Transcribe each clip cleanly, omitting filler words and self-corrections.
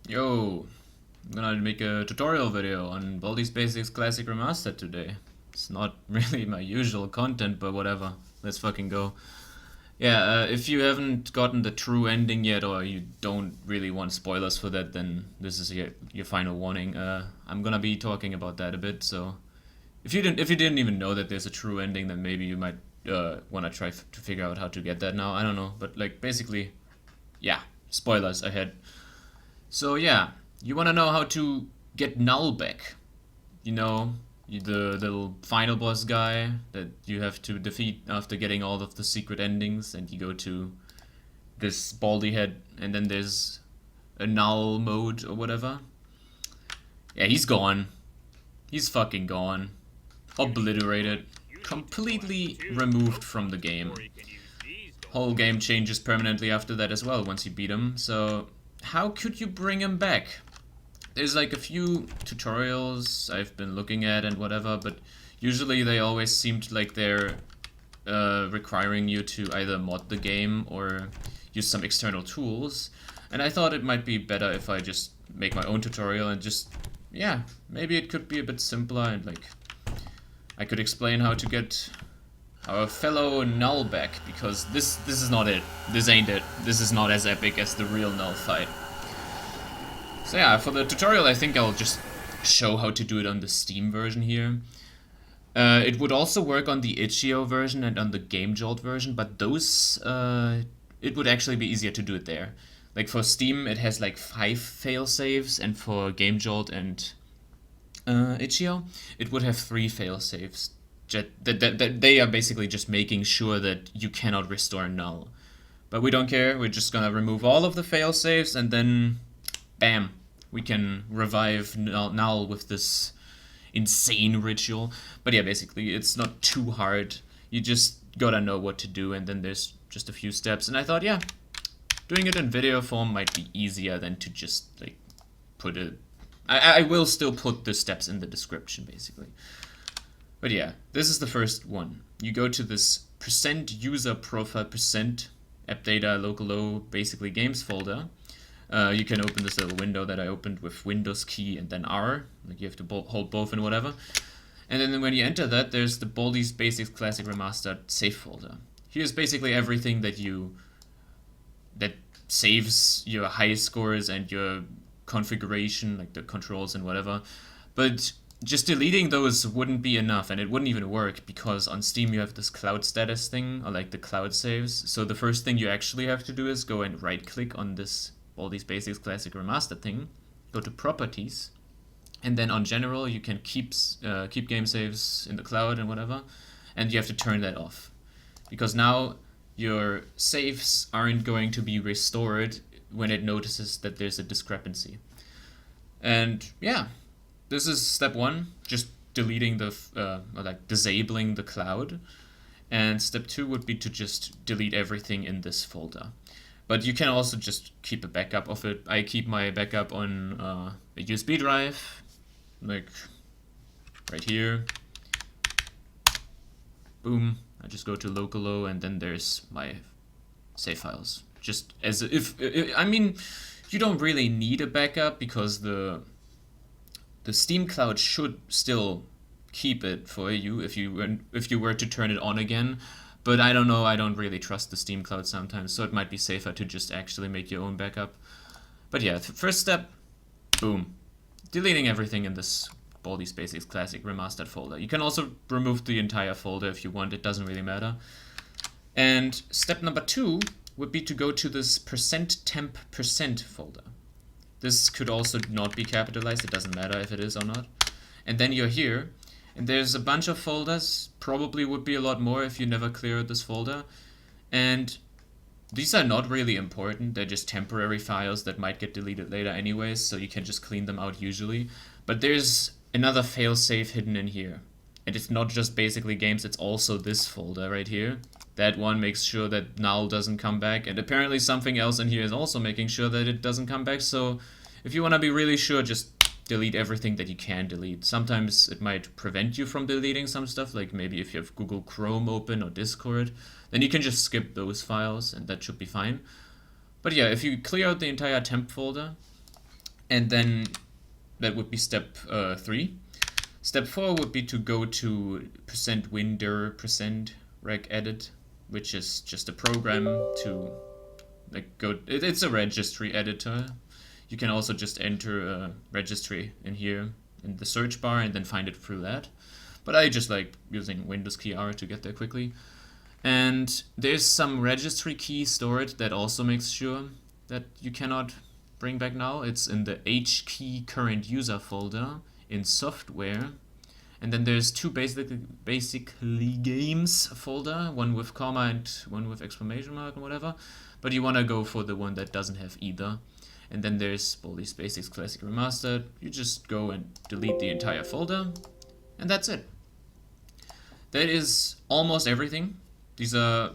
Yo, I'm gonna make a tutorial video on Baldi's Basics Classic Remastered today. It's not really my usual content, but whatever. Let's fucking go. Yeah, if you haven't gotten the true ending yet, or you don't really want spoilers for that, then this is your final warning. I'm gonna be talking about that a bit. So, if you didn't even know that there's a true ending, then maybe you might wanna try to figure out how to get that now. I don't know, but like basically, yeah, spoilers ahead. So yeah, you want to know how to get Null back. You know, the little final boss guy that you have to defeat after getting all of the secret endings, and you go to this Baldi head, and then there's a Null mode or whatever. Yeah, he's gone. He's fucking gone. Obliterated. Completely removed from the game. Whole game changes permanently after that as well once you beat him, so how could you bring him back? There's like a few tutorials I've been looking at and whatever, but usually they always seemed like they're requiring you to either mod the game or use some external tools. And I thought it might be better if I just make my own tutorial and just, yeah, maybe it could be a bit simpler and like I could explain how to get our fellow Null back, because this is not it. This ain't it. This is not as epic as the real Null fight. So yeah, for the tutorial I think I'll just show how to do it on the Steam version here. It would also work on the itch.io version and on the Game Jolt version, but those, it would actually be easier to do it there. Like for Steam it has like 5 failsafes, and for Game Jolt and itch.io it would have 3 failsafes. That they are basically just making sure that you cannot restore Null. But we don't care, we're just gonna remove all of the failsafes, and then bam, we can revive Null with this insane ritual. But yeah, basically it's not too hard, you just gotta know what to do, and then there's just a few steps, and I thought, yeah, doing it in video form might be easier than to just like put it. I will still put the steps in the description basically. But yeah, this is the first one. You go to this %userprofile %AppData LocalLow basically games folder. You can open this little window that I opened with Windows key and then R. Like you have to hold both and whatever. And then when you enter that, there's the Baldi's Basics Classic Remastered save folder. Here's basically everything that saves your high scores and your configuration, like the controls and whatever. But just deleting those wouldn't be enough, and it wouldn't even work, because on Steam you have this cloud status thing, or like the cloud saves. So the first thing you actually have to do is go and right click on this Baldi's Basics Classic Remastered thing, go to Properties, and then on General you can keep game saves in the cloud and whatever, and you have to turn that off, because now your saves aren't going to be restored when it notices that there's a discrepancy. And yeah, this is step 1, just deleting the, or like disabling the cloud. And step 2 would be to just delete everything in this folder. But you can also just keep a backup of it. I keep my backup on a USB drive, like right here. Boom, I just go to LocalLow, and then there's my save files. Just as if, I mean, you don't really need a backup, because the Steam Cloud should still keep it for you if you were to turn it on again. But I don't know, I don't really trust the Steam Cloud sometimes, so it might be safer to just actually make your own backup. But yeah, first step, boom, deleting everything in this Baldi's Basics Classic Remastered folder. You can also remove the entire folder if you want, it doesn't really matter. And step number 2 would be to go to this %temp folder. This could also not be capitalized, it doesn't matter if it is or not. And then you're here, and there's a bunch of folders, probably would be a lot more if you never cleared this folder. And these are not really important, they're just temporary files that might get deleted later anyways, so you can just clean them out usually. But there's another failsafe hidden in here. And it's not just basically games, it's also this folder right here. That one makes sure that Null doesn't come back, and apparently something else in here is also making sure that it doesn't come back. So if you want to be really sure, just delete everything that you can delete. Sometimes it might prevent you from deleting some stuff, like maybe if you have Google Chrome open or Discord, then you can just skip those files and that should be fine. But yeah, if you clear out the entire temp folder, And then that would be step 3. Step 4 would be to go to %windir %regedit, which is just a program to like go. It's a registry editor. You can also just enter a registry in here in the search bar and then find it through that. But I just like using Windows key R to get there quickly. And there's some registry key stored that also makes sure that you cannot bring back null. It's in the hkey current user folder in software. And then there's two basically games folder, one with comma and one with exclamation mark and whatever. But you want to go for the one that doesn't have either. And then there's Baldi's Basics Classic Remastered. You just go and delete the entire folder, and that's it. That is almost everything. These are,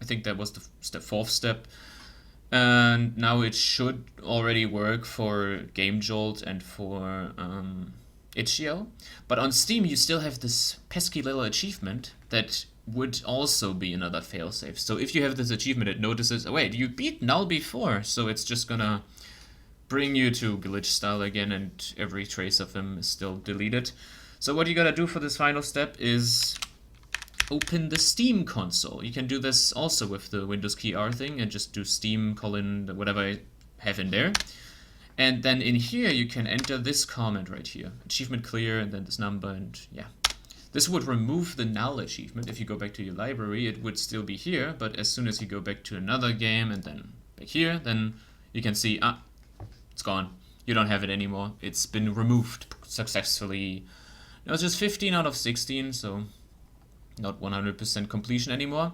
I think that was the 4th step. And now it should already work for GameJolt and for itch.io. But on Steam you still have this pesky little achievement that would also be another failsafe. So if you have this achievement, it notices, oh wait, you beat null before, so it's just gonna bring you to glitch style again, and every trace of him is still deleted. So what you gotta do for this final step is open the Steam console. You can do this also with the Windows key R thing and just do Steam : whatever I have in there. And then in here you can enter this comment right here, achievement clear, and then this number, and yeah. This would remove the null achievement. If you go back to your library, it would still be here, but as soon as you go back to another game and then back here, then you can see, it's gone. You don't have it anymore. It's been removed successfully. Now it's just 15 out of 16, so not 100% completion anymore.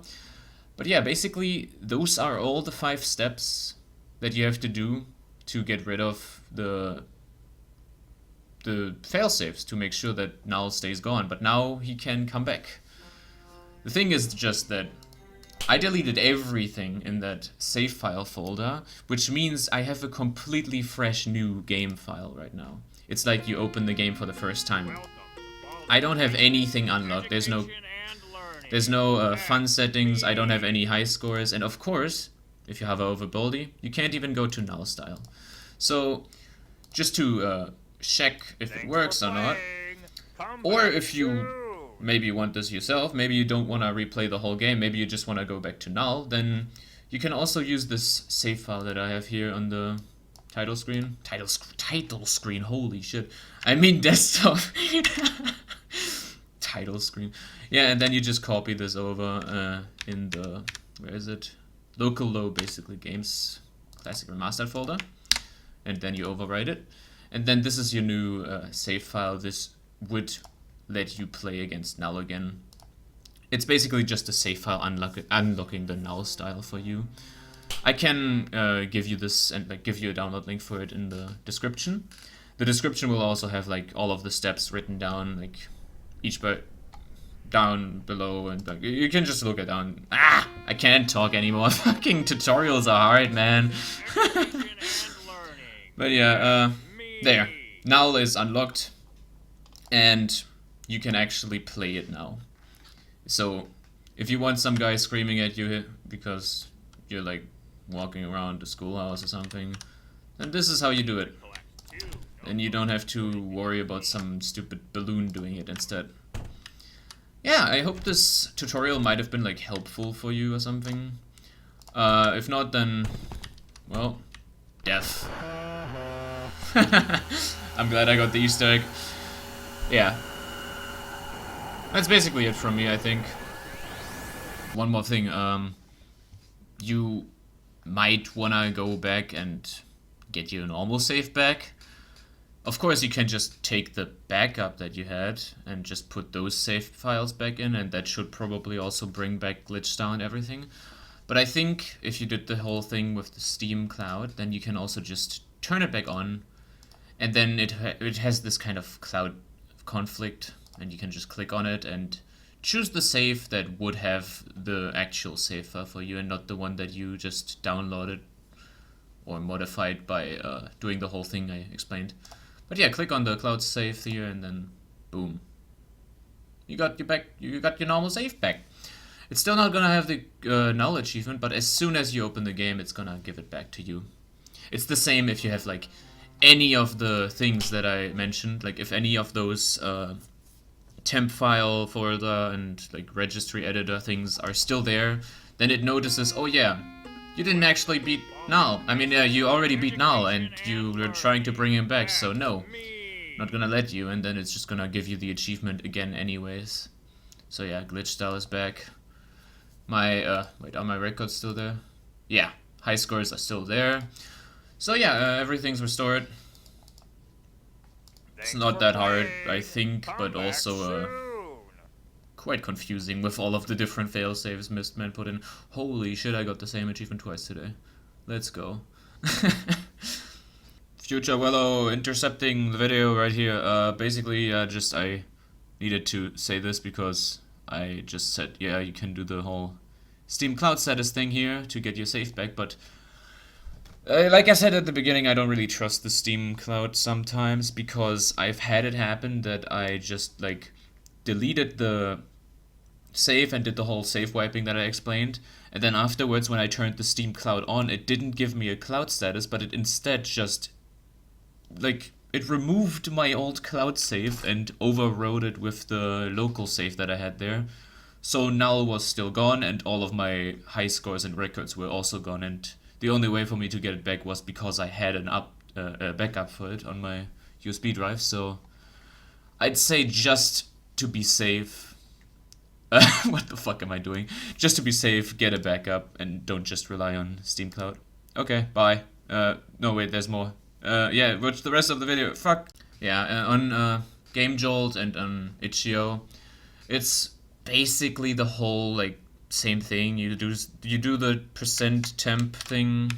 But yeah, basically those are all the 5 steps that you have to do to get rid of the failsafes, to make sure that null stays gone. But now he can come back. The thing is just that I deleted everything in that save file folder, which means I have a completely fresh new game file right now. It's like you open the game for the first time. I don't have anything unlocked. There's no fun settings. I don't have any high scores, and of course, if you hover over Baldi, you can't even go to null style. So just to check if it works or not, or if you maybe want this yourself, maybe you don't want to replay the whole game, maybe you just want to go back to null, then you can also use this save file that I have here on the title screen. Title screen, holy shit. I mean desktop. Title screen. Yeah, and then you just copy this over in the, where is it? LocalLow, basically, games classic remastered folder. And then you overwrite it. And then this is your new save file. This would let you play against null again. It's basically just a save file unlocking the null style for you. I can give you this and like give you a download link for it in the description. The description will also have like all of the steps written down, like each down below, and like you can just look it down. I can't talk anymore. Fucking tutorials are hard, man. But yeah, there. Null is unlocked, and you can actually play it now. So, if you want some guy screaming at you because you're like walking around the schoolhouse or something, then this is how you do it. And you don't have to worry about some stupid balloon doing it instead. Yeah, I hope this tutorial might have been like helpful for you or something. If not, then, well, death. I'm glad I got the Easter egg. Yeah. That's basically it from me, I think. One more thing, you might wanna go back and get your normal save back. Of course, you can just take the backup that you had and just put those save files back in, and that should probably also bring back glitch style and everything. But I think if you did the whole thing with the Steam cloud, then you can also just turn it back on, and then it has this kind of cloud conflict, and you can just click on it and choose the save that would have the actual save file for you and not the one that you just downloaded or modified by doing the whole thing I explained. But yeah, click on the cloud save here, and then boom, you got your normal save back. It's still not gonna have the null achievement, but as soon as you open the game, it's gonna give it back to you. It's the same if you have like any of the things that I mentioned, like if any of those temp file folder and like registry editor things are still there, then it notices, oh yeah, you didn't actually beat Null. I mean, yeah, you already beat Null and you were trying to bring him back, so no, not gonna let you, and then it's just gonna give you the achievement again anyways. So yeah, glitch style is back. My, wait, are my records still there? Yeah, high scores are still there. So yeah, everything's restored. It's not that hard, I think, but also quite confusing with all of the different failsafes Mistman put in. Holy shit, I got the same achievement twice today. Let's go. Future Willow intercepting the video right here. Basically, just I needed to say this because I just said, yeah, you can do the whole Steam Cloud status thing here to get your save back, but like I said at the beginning, I don't really trust the Steam Cloud sometimes because I've had it happen that I just like deleted the save and did the whole save wiping that I explained, and then afterwards when I turned the Steam Cloud on, it didn't give me a cloud status, but it instead just like it removed my old cloud save and overrode it with the local save that I had there. So Null was still gone and all of my high scores and records were also gone, and the only way for me to get it back was because I had a backup for it on my USB drive. So I'd say just to be safe, what the fuck am I doing? Just to be safe, get a backup and don't just rely on Steam Cloud. Okay, bye. No wait, there's more. Yeah, watch the rest of the video. Fuck. Yeah, on Game Jolt and on itch.io, it's basically the whole like same thing. You do the %temp thing,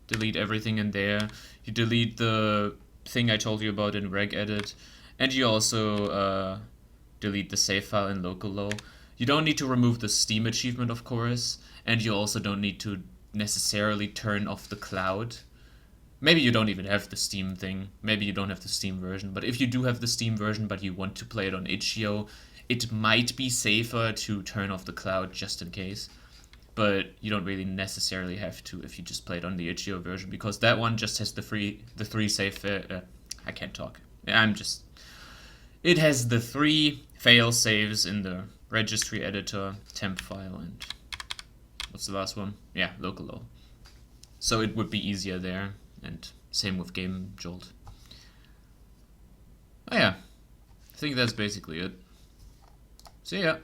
delete everything in there. You delete the thing I told you about in regedit, and you also delete the save file in LocalLow. You don't need to remove the Steam achievement, of course, and you also don't need to necessarily turn off the cloud. Maybe you don't even have the Steam thing. Maybe you don't have the Steam version. But if you do have the Steam version but you want to play it on itch.io, it might be safer to turn off the cloud just in case. But you don't really necessarily have to if you just play it on the itch.io version, because that one just has the three save. I can't talk. It has the 3 fail saves in the registry editor, temp file, and what's the last one? Yeah, LocalLow. So it would be easier there, and same with Game Jolt. Oh yeah, I think that's basically it. See ya.